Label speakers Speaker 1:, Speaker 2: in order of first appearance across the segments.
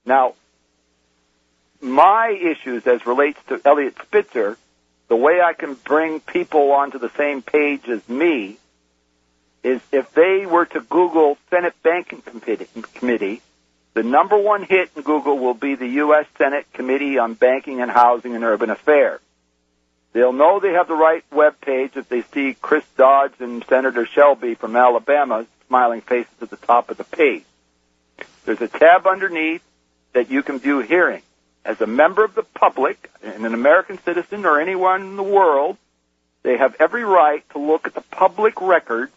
Speaker 1: Now, my issues as relates to Elliot Spitzer, the way I can bring people onto the same page as me is if they were to Google Senate Banking Committee, the number one hit in Google will be the U.S. Senate Committee on Banking and Housing and Urban Affairs. They'll know they have the right web page if they see Chris Dodge and Senator Shelby from Alabama smiling faces at the top of the page. There's a tab underneath that you can view hearings. As a member of the public, and an American citizen or anyone in the world, they have every right to look at the public records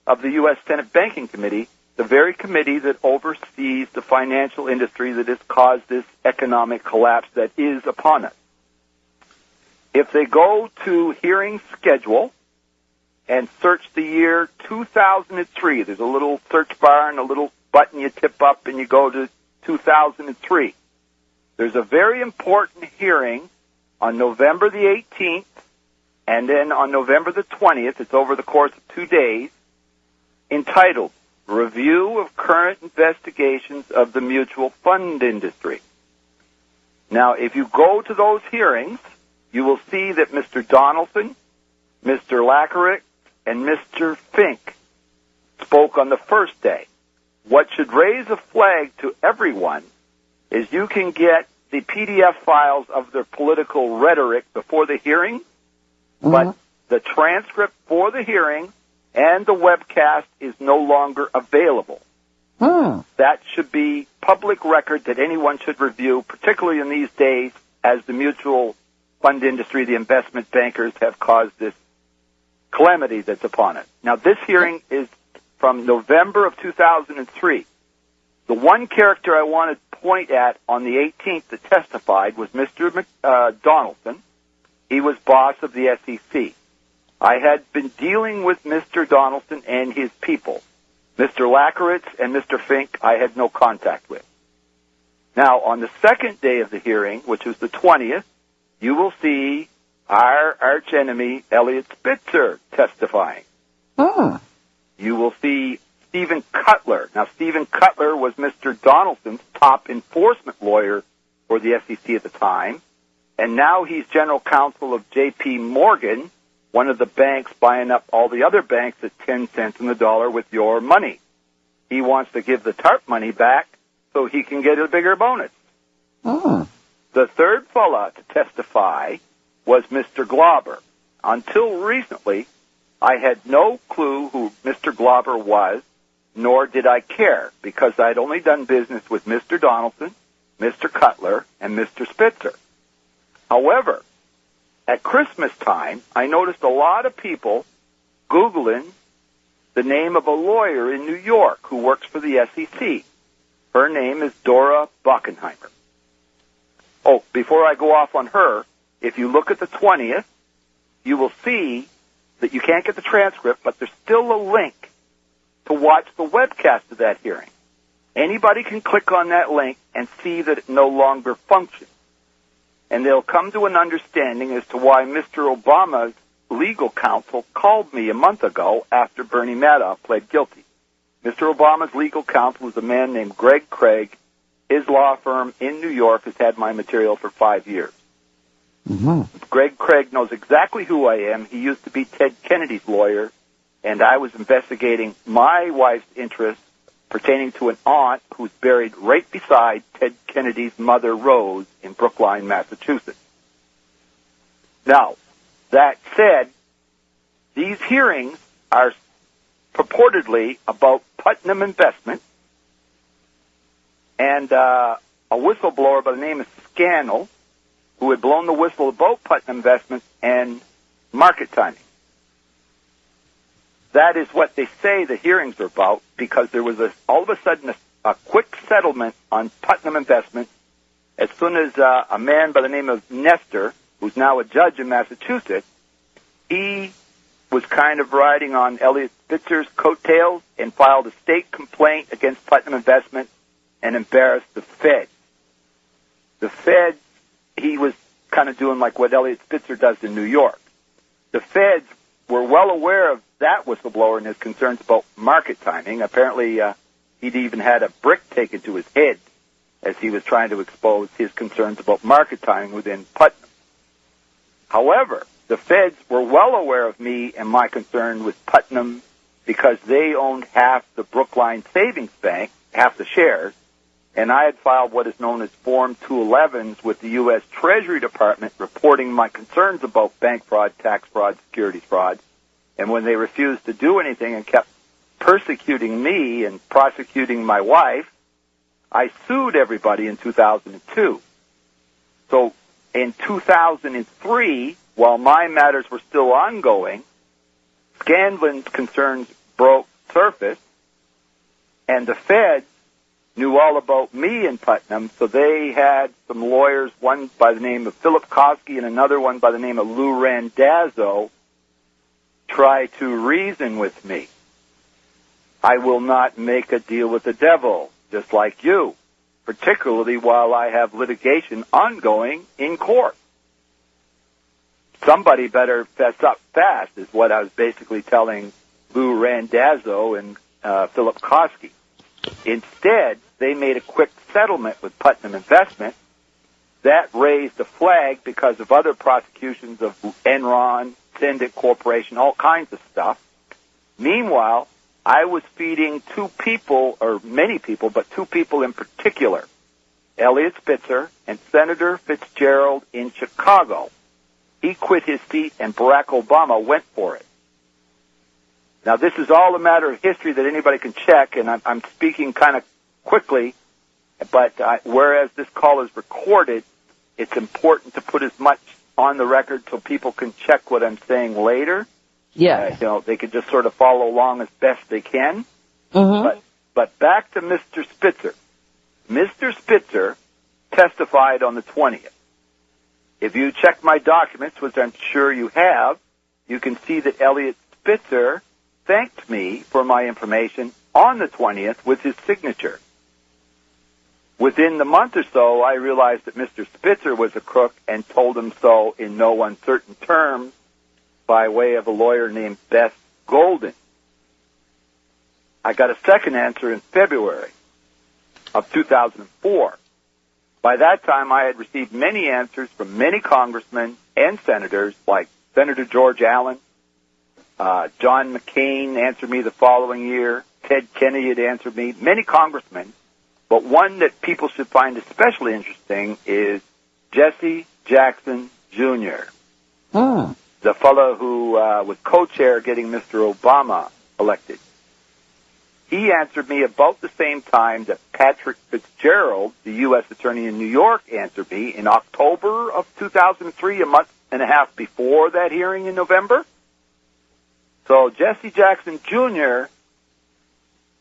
Speaker 1: of the U.S. Senate Banking Committee, the very committee that oversees the financial industry that has caused this economic collapse that is upon us. If they go to hearing schedule and search the year 2003, there's a little search bar and a little button you tip up and you go to 2003. There's a very important hearing on November the 18th and then on November the 20th, it's over the course of 2 days, entitled Review of Current Investigations of the Mutual Fund Industry. Now, if you go to those hearings, you will see that Mr. Donaldson, Mr. Lackerit, and Mr. Fink spoke on the first day. What should raise a flag to everyone is you can get the PDF files of their political rhetoric before the hearing, but the transcript for the hearing and the webcast is no longer available. That should be public record that anyone should review, particularly in these days as the mutual fund industry, the investment bankers have caused this calamity that's upon it. Now, this hearing is from November of 2003. The one character I want to point at on the 18th that testified was Mr. Donaldson. He was boss of the SEC. I had been dealing with Mr. Donaldson and his people. Mr. Lackeritz and Mr. Fink I had no contact with. Now, on the second day of the hearing, which was the 20th, you will see our archenemy, Elliot Spitzer, testifying. You will see Stephen Cutler. Now, Stephen Cutler was Mr. Donaldson's top enforcement lawyer for the SEC at the time, and now he's general counsel of J.P. Morgan, one of the banks buying up all the other banks at 10 cents on the dollar with your money. He wants to give the TARP money back so he can get a bigger bonus. The third fella to testify was Mr. Glauber. Until recently, I had no clue who Mr. Glauber was, nor did I care, because I'd only done business with Mr. Donaldson, Mr. Cutler, and Mr. Spitzer. However, at Christmas time, I noticed a lot of people Googling the name of a lawyer in New York who works for the SEC. Her name is Dora Bockenheimer. Oh, before I go off on her, if you look at the 20th, you will see that you can't get the transcript, but there's still a link to watch the webcast of that hearing. Anybody can click on that link and see that it no longer functions. And they'll come to an understanding as to why Mr. Obama's legal counsel called me a month ago after Bernie Madoff pled guilty. Mr. Obama's legal counsel is a man named Greg Craig. His law firm in New York has had my material for 5 years. Greg Craig knows exactly who I am. He used to be Ted Kennedy's lawyer, and I was investigating my wife's interests pertaining to an aunt who's buried right beside Ted Kennedy's mother, Rose, in Brookline, Massachusetts. Now, that said, these hearings are purportedly about Putnam Investment, and a whistleblower by the name of Scannell, who had blown the whistle about Putnam Investment and market timing. That is what they say the hearings are about, because there was all of a sudden a quick settlement on Putnam Investment as soon as a man by the name of Nestor, who's now a judge in Massachusetts, he was kind of riding on Elliot Spitzer's coattails and filed a state complaint against Putnam Investment and embarrassed the Fed. The Fed, he was kind of doing like what Elliot Spitzer does in New York. The Feds were well aware of that whistleblower and his concerns about market timing. Apparently, he'd even had a brick taken to his head as he was trying to expose his concerns about market timing within Putnam. However, the feds were well aware of me and my concern with Putnam because they owned half the Brookline Savings Bank, half the shares, and I had filed what is known as Form 211s with the U.S. Treasury Department reporting my concerns about bank fraud, tax fraud, securities fraud. And when they refused to do anything and kept persecuting me and prosecuting my wife, I sued everybody in 2002. So in 2003, while my matters were still ongoing, Scanlon's concerns broke surface, and the feds knew all about me in Putnam, so they had some lawyers, one by the name of Philip Kosky and another one by the name of Lou Randazzo, try to reason with me. I will not make a deal with the devil, just like you, particularly while I have litigation ongoing in court. Somebody better fess up fast, is what I was basically telling Lou Randazzo and Philip Kosky. Instead, they made a quick settlement with Putnam Investment. That raised a flag because of other prosecutions of Enron, Syndicate Corporation, all kinds of stuff. Meanwhile, I was feeding two people, or many people, but two people in particular, Eliot Spitzer and Senator Fitzgerald in Chicago. He quit his seat, and Barack Obama went for it. Now, this is all a matter of history that anybody can check, and I'm speaking kind of quickly, but whereas this call is recorded, it's important to put as much on the record so people can check what I'm saying later.
Speaker 2: Yeah.
Speaker 1: They can just sort of follow along as best they can.
Speaker 2: Mm-hmm.
Speaker 1: But back to Mr. Spitzer. Mr. Spitzer testified on the 20th. If you check my documents, which I'm sure you have, you can see that Eliot Spitzer thanked me for my information on the 20th with his signature. Within the month or so, I realized that Mr. Spitzer was a crook and told him so in no uncertain terms by way of a lawyer named Beth Golden. I got a second answer in February of 2004. By that time, I had received many answers from many congressmen and senators, like Senator George Allen. John McCain answered me the following year. Ted Kennedy had answered me. Many congressmen. But one that people should find especially interesting is Jesse Jackson Jr., the fellow who was co-chair getting Mr. Obama elected. He answered me about the same time that Patrick Fitzgerald, the U.S. Attorney in New York, answered me in October of 2003, a month and a half before that hearing in November. So Jesse Jackson Jr.,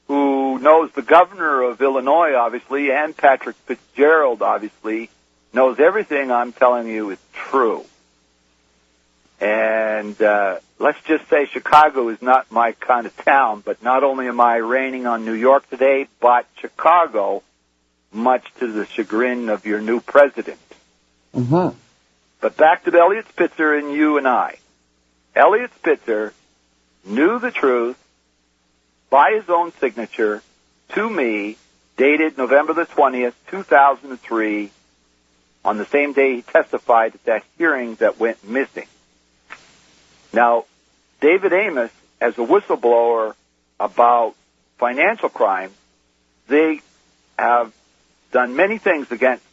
Speaker 1: who knows the governor of Illinois, obviously, and Patrick Fitzgerald, obviously, knows everything I'm telling you is true. And let's just say Chicago is not my kind of town, but not only am I raining on New York today, but Chicago, much to the chagrin of your new president.
Speaker 2: Mm-hmm.
Speaker 1: But back to Eliot Spitzer and you and I. Eliot Spitzer knew the truth by his own signature to me, dated November the 20th, 2003, on the same day he testified at that hearing that went missing. Now, David Amos, as a whistleblower about financial crime, they have done many things against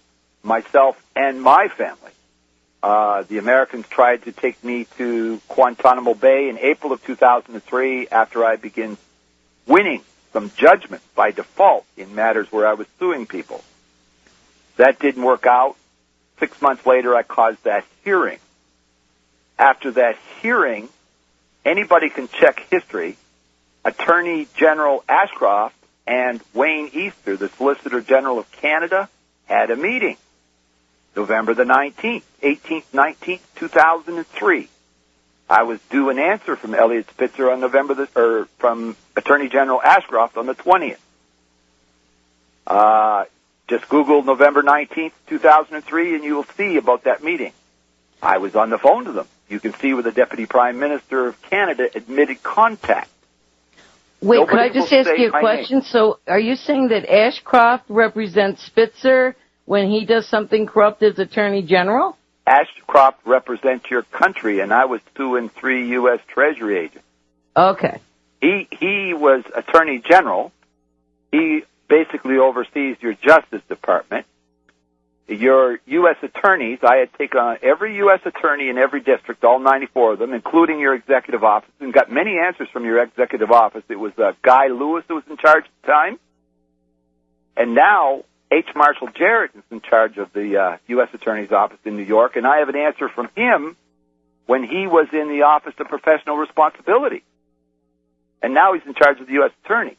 Speaker 1: myself and my family. The Americans tried to take me to Guantanamo Bay in April of 2003 after I began winning some judgment by default in matters where I was suing people. That didn't work out. 6 months later, I caused that hearing. After that hearing, anybody can check history. Attorney General Ashcroft and Wayne Easter, the Solicitor General of Canada, had a meeting. November the 19th, 18th, 19th, 2003. I was due an answer from Eliot Spitzer on from Attorney General Ashcroft on the 20th. Just Google November 19th, 2003, and you will see about that meeting. I was on the phone to them. You can see where the Deputy Prime Minister of Canada admitted contact.
Speaker 2: Wait, could
Speaker 1: Nobody
Speaker 2: I just
Speaker 1: will
Speaker 2: ask
Speaker 1: say
Speaker 2: you a
Speaker 1: my
Speaker 2: question?
Speaker 1: name.
Speaker 2: So are you saying that Ashcroft represents Spitzer when he does something corrupt as Attorney General?
Speaker 1: Ashcroft represents your country, and I was 2 and 3 U.S. Treasury agents.
Speaker 2: Okay.
Speaker 1: He was Attorney General. He basically oversees your Justice Department. Your U.S. attorneys, I had taken on every U.S. attorney in every district, all 94 of them, including your executive office, and got many answers from your executive office. It was Guy Lewis who was in charge at the time. And now H. Marshall Jarrett is in charge of the U.S. Attorney's Office in New York, and I have an answer from him when he was in the Office of Professional Responsibility. And now he's in charge of the U.S. Attorney.